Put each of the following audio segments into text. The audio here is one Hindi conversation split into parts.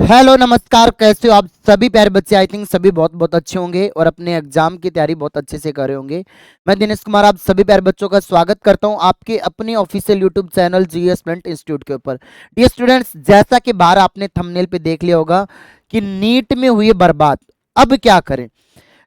हेलो नमस्कार, कैसे हो आप सभी प्यारे बच्चे। आई थिंक सभी बहुत बहुत अच्छे होंगे और अपने एग्जाम की तैयारी बहुत अच्छे से कर रहे होंगे। मैं दिनेश कुमार आप सभी प्यारे बच्चों का स्वागत करता हूं आपके अपने official YouTube channel GS print institute के ऊपर। डियर स्टूडेंट्स, जैसा कि बाहर आपने थंबनेल पे देख लिया होगा कि नीट में हुई बर्बाद, अब क्या करें।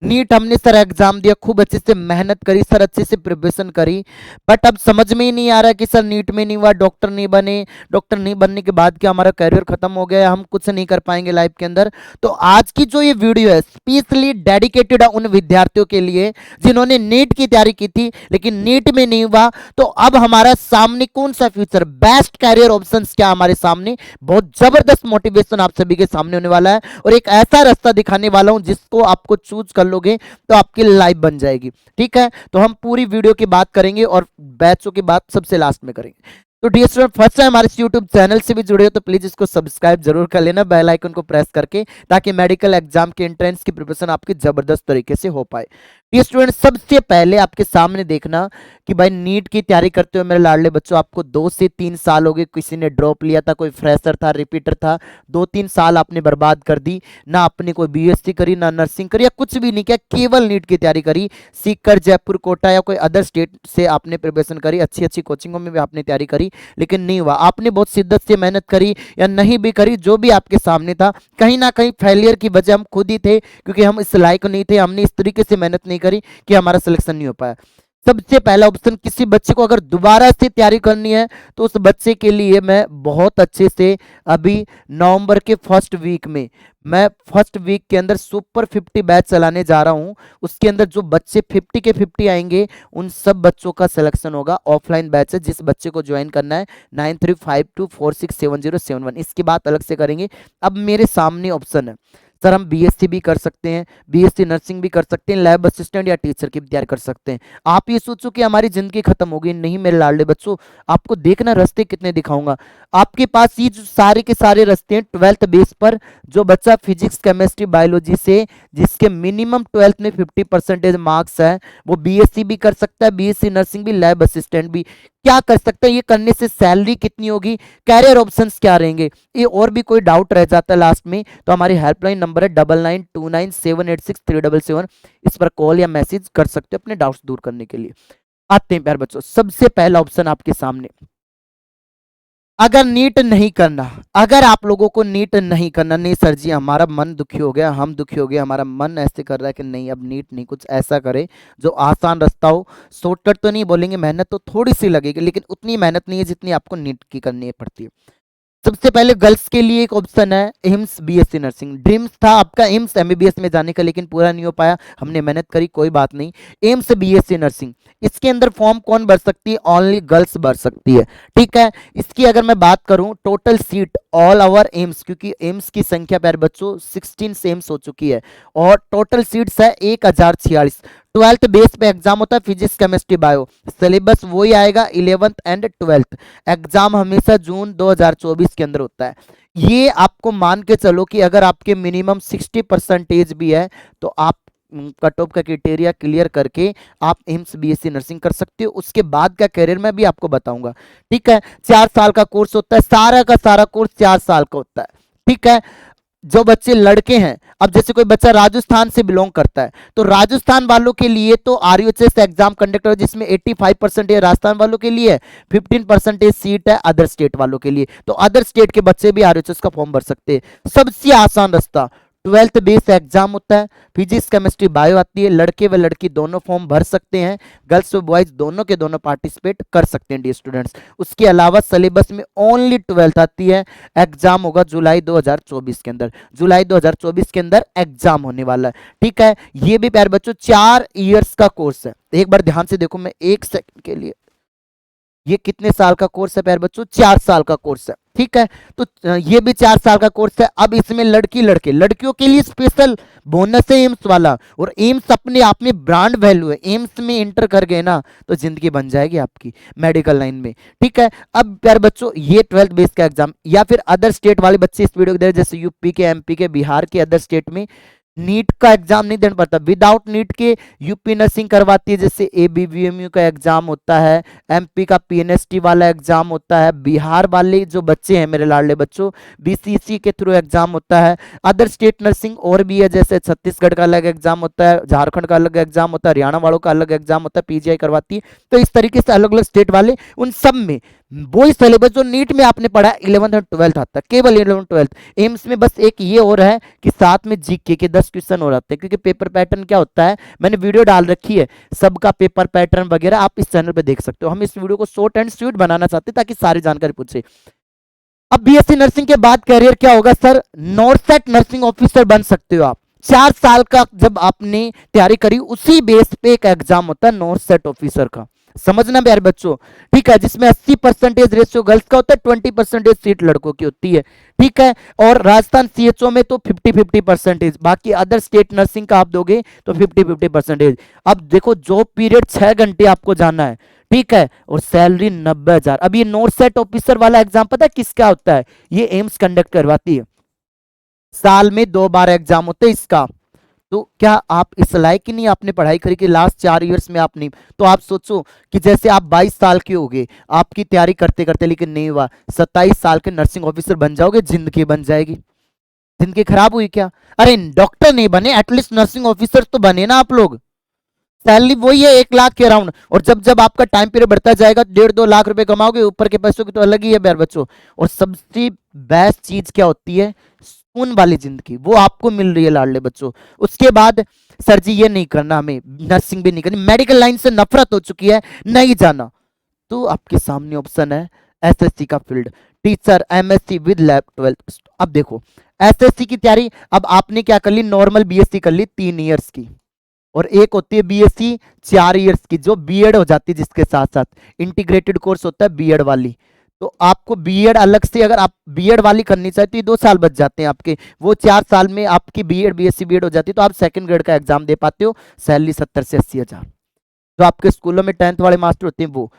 नीट हमने सर एग्जाम दिया, खूब अच्छे से मेहनत करी सर, अच्छे से प्रिपरेशन करी, बट अब समझ में ही नहीं आ रहा कि सर नीट में नहीं हुआ, डॉक्टर नहीं बने, डॉक्टर नहीं बनने के बाद क्या हमारा करियर खत्म हो गया, हम कुछ नहीं कर पाएंगे लाइफ के अंदर। तो आज की जो ये वीडियो है स्पेशली डेडिकेटेड है उन विद्यार्थियों के लिए जिन्होंने नीट की तैयारी की थी लेकिन नीट में नहीं हुआ। तो अब हमारा सामने कौन सा फ्यूचर, बेस्ट कैरियर ऑप्शंस क्या हमारे सामने, बहुत जबरदस्त मोटिवेशन आप सभी के सामने होने वाला है और एक ऐसा रास्ता दिखाने वाला हूं जिसको आपको चूज कर लोगे तो आपकी लाइफ बन जाएगी। ठीक है, तो हम पूरी वीडियो की बात करेंगे और बैचों की बात सबसे लास्ट में करेंगे। तो डियर स्टूडेंट, फर्स्ट टाइम हमारे यूट्यूब चैनल से भी जुड़े हो तो प्लीज इसको सब्सक्राइब जरूर कर लेना, बेल आइकन को प्रेस करके, ताकि मेडिकल एग्जाम के एंट्रेंस की प्रिपरेशन आपकी जबरदस्त तरीके से हो पाए। डियर स्टूडेंट, सबसे पहले आपके सामने देखना कि भाई नीट की तैयारी करते हुए मेरे लाडले बच्चों आपको 2 से 3 साल हो गए, किसी ने ड्रॉप लिया था, कोई फ्रेशर था, रिपीटर था, 2-3 साल आपने बर्बाद कर दी। ना आपने कोई बीएससी करी, ना नर्सिंग करी, या कुछ भी नहीं किया, केवल नीट की तैयारी करी। सीकर, जयपुर, कोटा या कोई अदर स्टेट से आपने प्रिपरेशन करी, अच्छी अच्छी कोचिंगों में भी आपने तैयारी करी, लेकिन नहीं हुआ। आपने बहुत शिद्दत से मेहनत करी या नहीं भी करी, जो भी आपके सामने था, कहीं ना कहीं फेलियर की वजह हम खुद ही थे, क्योंकि हम इस लायक नहीं थे, हमने इस तरीके से मेहनत नहीं करी कि हमारा सिलेक्शन नहीं हो पाया। सबसे पहला ऑप्शन, किसी बच्चे को अगर दोबारा से तैयारी करनी है तो उस बच्चे के लिए मैं बहुत अच्छे से अभी नवंबर के फर्स्ट वीक में, मैं फर्स्ट वीक के अंदर सुपर 50 बैच चलाने जा रहा हूं। उसके अंदर जो बच्चे 50 के 50 आएंगे उन सब बच्चों का सिलेक्शन होगा। ऑफलाइन बैच है, जिस बच्चे को ज्वाइन करना है 9352467071, इसकी बात अलग से करेंगे। अब मेरे सामने ऑप्शन है, सर हम बीएससी भी कर सकते हैं, बीएससी नर्सिंग भी कर सकते हैं, लैब असिस्टेंट या टीचर की भी तैयारी कर सकते हैं। आप ये सोचो कि हमारी जिंदगी खत्म हो गई, नहीं मेरे लाडले बच्चों, आपको देखना रास्ते कितने दिखाऊंगा। आपके पास ये जो सारे के सारे रास्ते हैं 12th बेस पर। जो बच्चा फिजिक्स, केमिस्ट्री, बायोलॉजी से जिसके मिनिमम 12th में 50% मार्क्स है वो बीएससी भी कर सकता है, बीएससी नर्सिंग भी, लैब असिस्टेंट भी। क्या कर सकते हैं, ये करने से सैलरी कितनी होगी, कैरियर ऑप्शंस क्या रहेंगे, ये और भी कोई डाउट रह जाता है लास्ट में तो हमारी हेल्पलाइन नंबर है 9929786377, इस पर कॉल या मैसेज कर सकते हो अपने डाउट्स दूर करने के लिए। आते हैं प्यारे बच्चों, सबसे पहला ऑप्शन आपके सामने, अगर नीट नहीं करना, अगर आप लोगों को नीट नहीं करना, नहीं सर जी हमारा मन दुखी हो गया, हम दुखी हो गए, हमारा मन ऐसे कर रहा है कि नहीं अब नीट नहीं, कुछ ऐसा करे जो आसान रास्ता हो। शॉर्टकट तो नहीं बोलेंगे, मेहनत तो थोड़ी सी लगेगी लेकिन उतनी मेहनत नहीं है जितनी आपको नीट की करनी पड़ती है। सबसे पहले गर्ल्स के लिए एक ऑप्शन है एम्स बीएससी नर्सिंग। ड्रीम्स था आपका एम्स एमबीबीएस में जाने का, लेकिन पूरा नहीं हो पाया, हमने मेहनत करी, कोई बात नहीं। एम्स बीएससी नर्सिंग, इसके अंदर फॉर्म कौन भर सकती है, ओनली गर्ल्स भर सकती है। ठीक है, इसकी अगर मैं बात करूं total seat all over AIIMS, क्योंकि एम्स की संख्या प्यारे बच्चों 16 एम्स हो चुकी है और टोटल सीट्स है 1046। 12th बेस पे एग्जाम होता है फिजिक्स, केमिस्ट्री, बायो, सिलेबस वही आएगा 11th एंड 12th। एग्जाम हमेशा जून 2024 के अंदर होता है। ये आपको मान के चलो कि अगर आपके मिनिमम 60% भी है तो आप कट ऑफ का क्राइटेरिया क्लियर करके आप एम्स बीएससी नर्सिंग कर सकते हो। उसके बाद का करियर मैं भी आपको बताऊंगा। ठीक है, 4 साल का कोर्स होता है, सारा का सारा कोर्स 4 साल का होता है। ठीक है, जो बच्चे लड़के हैं, अब जैसे कोई बच्चा राजस्थान से बिलोंग करता है तो राजस्थान वालों के लिए तो आरयूएचएस एग्जाम कंडक्टर जिसमें 85% राजस्थान वालों के लिए, 15% सीट है अदर स्टेट वालों के लिए, तो अदर स्टेट के बच्चे भी आरयूएचएस का फॉर्म भर सकते हैं। सबसे आसान रास्ता 12th बेस एग्जाम होता है, फिजिक्स, केमिस्ट्री, बायो आती है, लड़के व लड़की दोनों फॉर्म भर सकते हैं, गर्ल्स व बॉयज दोनों के दोनों पार्टिसिपेट कर सकते हैं डियर स्टूडेंट्स। उसके अलावा सिलेबस में ओनली 12th आती है। एग्जाम होगा जुलाई 2024 के अंदर, जुलाई 2024 के अंदर एग्जाम होने वाला है। ठीक है, ये भी प्यारे बच्चों 4 इयर्स का कोर्स है। एक बार ध्यान से देखो, मैं एक सेकंड के लिए, ये कितने साल का कोर्स है प्यारे बच्चों, 4 साल का कोर्स है। ठीक है, तो ये भी 4 साल का कोर्स है। अब इसमें लड़की लड़के, लड़कियों के लिए स्पेशल बोनस है एम्स वाला, और एम्स अपने आप में ब्रांड वैल्यू है। एम्स में इंटर कर गए ना तो जिंदगी बन जाएगी आपकी मेडिकल लाइन में। ठीक है, अब प्यारे बच्चों ये 12th बेस का एग्जाम, या फिर अदर स्टेट वाले बच्चे इस वीडियो को देख रहे हैं, जैसे यूपी के, एमपी के, बिहार के, अदर स्टेट में नीट का एग्जाम नहीं देना पड़ता। विदाउट नीट के यूपी नर्सिंग करवाती है, जैसे एबीवीएमयू का एग्जाम होता है, एमपी का पीएनएसटी वाला एग्जाम होता है, बिहार वाले जो बच्चे हैं मेरे लाडले बच्चों, बीसीसी के थ्रू एग्जाम होता है। अदर स्टेट नर्सिंग और भी है, जैसे छत्तीसगढ़ का अलग एग्जाम होता है, झारखंड का अलग एग्जाम होता है, हरियाणा वालों का अलग एग्जाम होता है, पीजीआई करवाती है। तो इस तरीके से अलग अलग स्टेट वाले, उन सब में वही सिलेबस जो नीट में आपने पढ़ा 11th और 12th आता है, केवल 11th 12th। एम्स में बस एक ये और है कि साथ में जीके के 10 क्वेश्चन हो जाते हैं, क्योंकि पेपर पैटर्न क्या होता है, मैंने वीडियो डाल रखी है सबका पेपर पैटर्न वगैरह, आप इस चैनल पे देख सकते हो। हम इस वीडियो को शॉर्ट एंड स्वीट बनाना चाहते हैं ताकि सारी जानकारी पूछे। अब बीएससी नर्सिंग के बाद कैरियर क्या होगा सर? नॉर्सेट नर्सिंग ऑफिसर बन सकते हो आप। 4 साल का जब आपने तैयारी करी, उसी बेस पे एक एग्जाम होता है नॉर्सेट ऑफिसर का, समझना प्यारे बच्चों, ठीक है, जिसमें 80% रेशियो गर्ल्स का होता है, 20% सीट लड़कों की होती है, ठीक है। और राजस्थान सीएचओ में तो 50-50%, बाकी अदर स्टेट नर्सिंग का आप दोगे तो 50-50%। अब देखो जॉब पीरियड 6 घंटे आपको जाना है, ठीक है, और सैलरी 90,000। अब ये नॉर्सेट ऑफिसर वाला एग्जाम पता है किसका होता है? ये एम्स कंडक्ट करवाती है, साल में 2 बार एग्जाम होते हैं इसका। तो क्या आप इस लायक ही नहीं, आपने पढ़ाई करी कि लास्ट 4 इयर्स में आप नहीं? तो आप सोचो कि जैसे आप 22 साल के हो गए, आपकी तैयारी करते करते लेकिन नहीं हुआ, 27 साल के नर्सिंग ऑफिसर बन जाओगे, जिंदगी बन जाएगी। जिंदगी खराब हुई क्या? अरे डॉक्टर नहीं बने, एटलीस्ट नर्सिंग ऑफिसर तो बने ना आप लोग। सैलरी वही है 1 लाख के अराउंड, और जब जब आपका टाइम पीरियड बढ़ता जाएगा 1.5-2 लाख रुपए कमाओगे, ऊपर के पैसों की तो अलग ही है यार बच्चों। और सबसे बेस्ट चीज क्या होती है? सुकून वाली जिंदगी, वो आपको मिल रही है लाडले बच्चों। उसके बाद सर जी ये नहीं करना, हमें नर्सिंग भी नहीं करनी, मेडिकल लाइन से नफरत हो चुकी है, नहीं जाना, तो आपके सामने ऑप्शन है एसएससी का field, teacher MSc with lab 12th। अब देखो एसएससी की तैयारी, अब आपने क्या कर ली, नॉर्मल बीएससी कर ली 3 इयर्स की, और एक होती है बीएससी 4 इयर्स की, जो बीएड हो जाती है, जिसके साथ साथ इंटीग्रेटेड कोर्स होता है बीएड वाली। तो आपको बीएड अलग से, अगर आप बीएड वाली करनी चाहते तो ये 2 साल बच जाते हैं आपके, वो 4 साल में आपकी बीएड बीएससी बीएड हो जाती है, तो आप सेकंड ग्रेड का एग्जाम दे पाते हो। सैलरी 70 से 80 हजार, जो आपके स्कूलों में 10th वाले मास्टर होते हैं वो।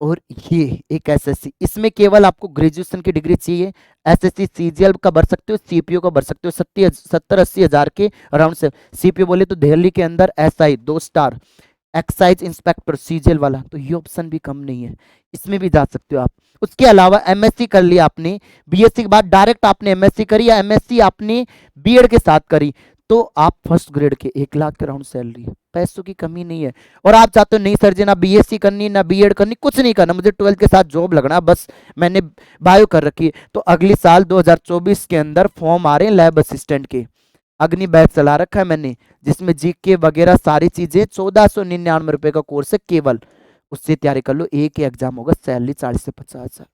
और ये एक एसएससी, इसमें केवल आपको ग्रेजुएशन की डिग्री चाहिए। एसएससी सीजीएल का भर सकते हो, सीपीओ का भर सकते हो, 70-80 हजार के अराउंड से। सीपीओ बोले तो दिल्ली के अंदर SI 2 star excise inspector CGL वाला, तो ये ऑप्शन भी कम नहीं है, इसमें भी जा सकते हो आप। उसके अलावा एमएससी कर लिया आपने, बीएससी के बाद डायरेक्ट आपने एमएससी करी, या एमएससी आपने बीएड के साथ करी, तो आप फर्स्ट ग्रेड के 1 लाख के अराउंड सैलरी है, पैसों की कमी नहीं है। और आप चाहते हो नहीं सर जी ना बीएससी करनी ना बीएड करनी, कुछ नहीं करना, मुझे 12th के साथ जॉब लगना बस, मैंने बायो कर रखी है, तो अगली साल 2024 के अंदर फॉर्म आ रहे हैं लैब असिस्टेंट के, अग्नि बैच चला रखा है मैंने, जिसमें जीके वगैरह सारी चीजें, 1499 रुपए का कोर्स है केवल, उससे तैयारी कर लो, एक ही एग्जाम होगा, सैलरी 40 से 50 हजार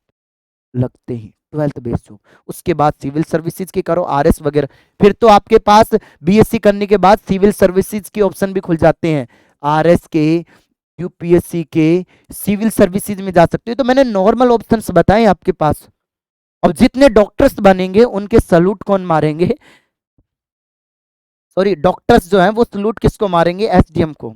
लगते ही, 12th बेस हो। उसके बाद सिविल सर्विसेज की करो, आरएस वगैरह, फिर तो आपके पास बीएससी करने के बाद सिविल सर्विसेज के ऑप्शन भी खुल जाते हैं, आरएस के, यूपीएससी के, सिविल सर्विसेज में जा सकते हो। तो मैंने नॉर्मल ऑप्शंस बताए आपके पास। अब जितने डॉक्टर्स बनेंगे उनके सलूट कौन मारेंगे? सॉरी, डॉक्टर्स जो हैं वो सलूट किसको मारेंगे? एसडीएम को,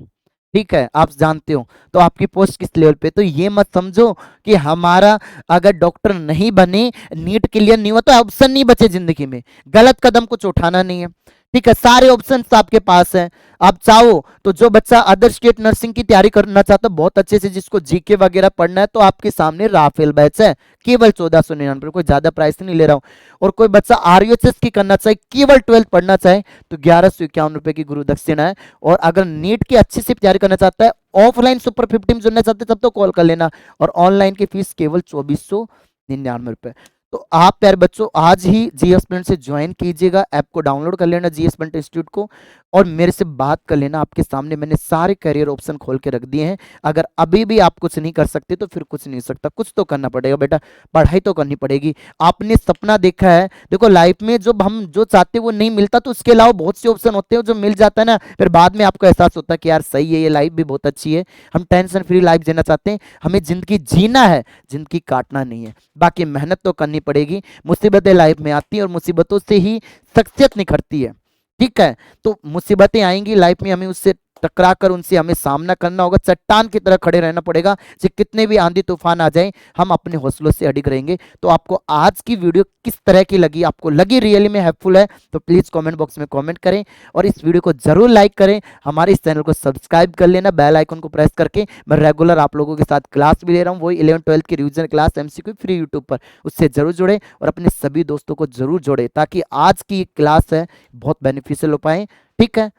ठीक है, आप जानते हो। तो आपकी पोस्ट किस लेवल पे, तो ये मत समझो कि हमारा अगर डॉक्टर नहीं बने, नीट क्लियर नहीं हुआ तो ऑप्शन नहीं बचे जिंदगी में, गलत कदम कुछ उठाना नहीं है, ठीक है, सारे ऑप्शंस आपके पास हैं। आप चाहो तो जो बच्चा अदर स्टेट नर्सिंग की तैयारी करना चाहता है बहुत अच्छे से, जिसको जीके वगैरह पढ़ना है, तो आपके सामने राफेल बैच है, केवल 1499, कोई ज्यादा प्राइस नहीं ले रहा हूं। और कोई बच्चा आरयूएचएस की करना चाहे, केवल 12th पढ़ना चाहे, तो 1151 रुपए की गुरु दक्षिणा है। और अगर नीट की अच्छी से तैयारी करना चाहता है, ऑफलाइन सुपर 50 में जुड़ना चाहते हैं, तब तो कॉल कर लेना। और ऑनलाइन की फीस केवल 2499 रुपए। तो आप प्यारे बच्चों आज ही जीएस प्लेनेट से ज्वाइन कीजिएगा, ऐप को डाउनलोड कर लेना जीएस प्लेनेट इंस्टीट्यूट को, और मेरे से बात कर लेना। आपके सामने मैंने सारे करियर ऑप्शन खोल के रख दिए हैं। अगर अभी भी आप कुछ नहीं कर सकते तो फिर कुछ नहीं सकता, कुछ तो करना पड़ेगा बेटा, पढ़ाई तो करनी पड़ेगी। आपने सपना देखा है, देखो लाइफ में जब हम जो चाहते हैं वो नहीं मिलता, तो उसके अलावा बहुत से ऑप्शन होते हैं जो मिल जाता है ना, फिर बाद में आपको एहसास होता है कि यार सही है, ये लाइफ भी बहुत अच्छी है, हम टेंशन फ्री लाइफ जीना चाहते हैं, हमें जिंदगी जीना है, जिंदगी काटना नहीं है। बाकी मेहनत तो करनी पड़ेगी, मुसीबतें लाइफ में आती हैं और मुसीबतों से ही शख्सियत निखरती है, ठीक है। तो मुसीबतें आएंगी लाइफ में, हमें उससे टकरा कर उनसे हमें सामना करना होगा, चट्टान की तरह खड़े रहना पड़ेगा। चाहे कितने भी आंधी तूफान आ जाए, हम अपने हौसलों से अडिग रहेंगे। तो आपको आज की वीडियो किस तरह की लगी, आपको लगी रियली में हेल्पफुल है तो प्लीज कमेंट बॉक्स में कमेंट करें और इस वीडियो को जरूर लाइक करें। हमारे इस चैनल को सब्सक्राइब कर लेना, बेल आइकन को प्रेस करके। मैं रेगुलर आप लोगों के साथ क्लास भी ले रहा हूँ, वही 11th-12th की revision class MCQ free YouTube पर, उससे जरूर जुड़े और अपने सभी दोस्तों को जरूर जोड़े ताकि आज की क्लास है बहुत बेनिफिशियल हो पाए। ठीक है,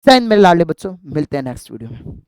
जय हिंद मेरे लाडले बच्चों, मिलते हैं नेक्स्ट वीडियो में।